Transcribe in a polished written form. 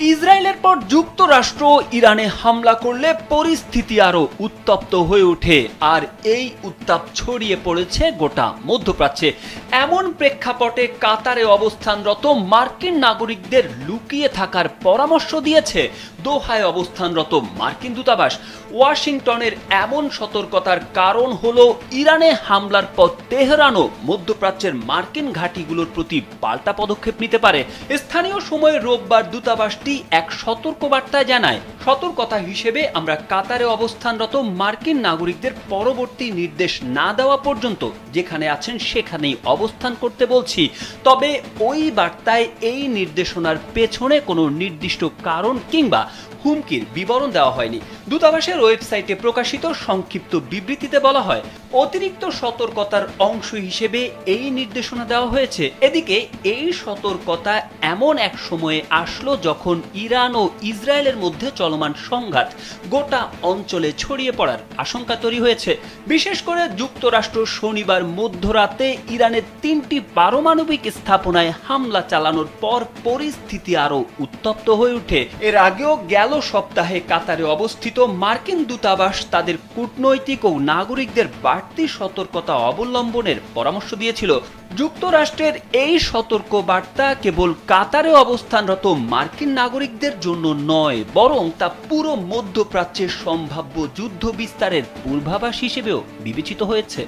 ইসরায়েলের পর যুক্তরাষ্ট্র ইরানে হামলা করলে পরিস্থিতি আরো উত্তপ্ত হয়ে ওঠে, আর এই উত্তাপ ছড়িয়ে পড়েছে গোটা মধ্যপ্রাচ্যে। এমন প্রেক্ষাপটে কাতারে অবস্থানরত মার্কিন নাগরিকদের লুকিয়ে থাকার পরামর্শ দিয়েছে দোহায় অবস্থানরত মার্কিন দূতাবাস। ওয়াশিংটনের এমন সতর্কতার কারণ হলো ইরানে হামলার পর তেহরানও মধ্যপ্রাচ্যের মার্কিন ঘাঁটিগুলোর প্রতি পাল্টা পদক্ষেপ নিতে পারে। স্থানীয় সময় রোববার দূতাবাসটি এক সতর্কবার্তায় জানায়, সতর্কতা হিসেবে আমরা কাতারে অবস্থানরত মার্কিন নাগরিকদের পরবর্তী নির্দেশ না দেওয়া পর্যন্ত যেখানে আছেন সেখানেই অবস্থান করতে বলছি। তবে ওই বার্তায় এই নির্দেশনার পেছনে কোনো নির্দিষ্ট কারণ কিংবা হুমকির বিবরণ দেওয়া হয়নি। দূতাবাসের ওয়েবসাইটে প্রকাশিত সংক্ষিপ্ত বিবৃতিতে বলা হয়, অতিরিক্ত সতর্কতার অংশ হিসেবে এই নির্দেশনা দেওয়া হয়েছে। এদিকে এই সতর্কতা এমন এক সময়ে আসলো যখন ইরান ও ইসরায়েলের মধ্যে চলমান সংঘাত গোটা অঞ্চলে ছড়িয়ে পড়ার আশঙ্কা তৈরি হয়েছে। বিশেষ করে যুক্তরাষ্ট্র শনিবার মধ্যরাতে ইরানের 3টি পারমাণবিক স্থাপনায় হামলা চালানোর পর পরিস্থিতি আরো উত্তপ্ত হয়ে ওঠে। এর আগেও গেল সপ্তাহে কাতারে অবস্থিত মার্কিন দূতাবাস তাদের কূটনৈতিক ও নাগরিকদের বাড়তি সতর্কতা অবলম্বনের পরামর্শ দিয়েছিল। যুক্তরাষ্ট্রের এই সতর্ক বার্তা কেবল কাতারে অবস্থানরত মার্কিন নাগরিকদের জন্য নয়, বরং তা পুরো মধ্যপ্রাচ্যের সম্ভাব্য যুদ্ধ বিস্তারের পূর্বাভাস হিসেবেও বিবেচিত হয়েছে।